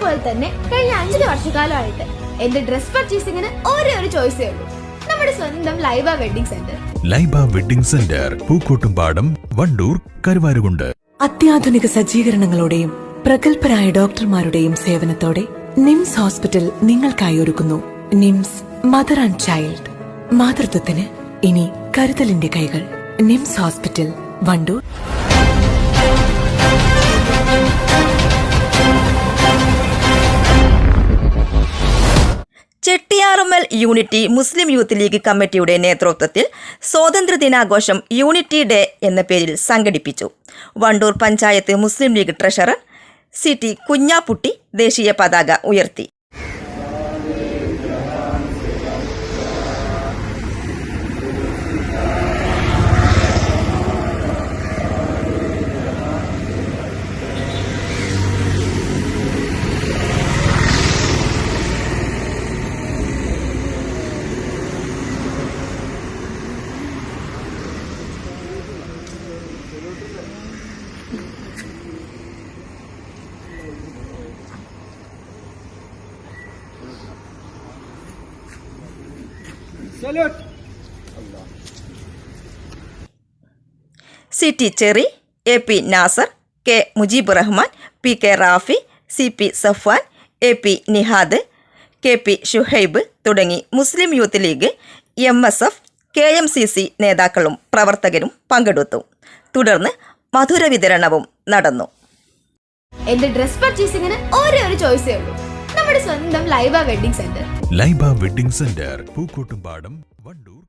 പോലെ തന്നെ കഴിഞ്ഞ 5 വർഷക്കാലമായിട്ട് എന്റെ ഡ്രസ് പർച്ചേസിംഗിന് ഒരേ ഒരു ചോയ്സേ ഉള്ളൂ, നമ്മുടെ സ്വന്തം Laiba wedding centre. Laiba wedding centre, Pookkottumpadam, Wandoor, Karuvarakundu. അത്യാധുനിക സജ്ജീകരണങ്ങളോടെയും പ്രഗത്ഭരായ ഡോക്ടർമാരുടെയും സേവനത്തോടെ നിംസ് ഹോസ്പിറ്റൽ നിങ്ങൾക്കായി ഒരുക്കുന്നു നിംസ് മദർ ആൻഡ് ചൈൽഡ്. മാതൃത്വത്തിന് ഇനി കരുതലിന്റെ കൈകൾ. NIMS hospital, Wandoor. Chettiyarummal unity Muslim youth league കമ്മിറ്റിയുടെ നേതൃത്വത്തിൽ സ്വാതന്ത്ര്യദിനാഘോഷം യൂണിറ്റി ഡേ എന്ന പേരിൽ സംഘടിപ്പിച്ചു. Wandoor panchayat Muslim league treasurer CT Kunhapputty ദേശീയ പതാക ഉയർത്തി. CT Cherry, AP Nasar, K Mujeeb Rahman, PK Rafi, CP Safwan, AP Nihad, KP Shuhaib തുടങ്ങി മുസ്ലിം യൂത്ത് ലീഗ്, MSF, KMCC നേതാക്കളും പ്രവർത്തകരും പങ്കെടുത്തു. തുടർന്ന് മധുര വിതരണവും നടന്നു. എന്റെ ഡ്രസ് പർച്ചേസിംഗിന് ഒരേ ഒരു ചോയ്സേ ഉള്ളൂ, നമ്മുടെ സ്വന്തം Laiba wedding centre. Laiba wedding centre, Pookkottumpadam, Wandoor.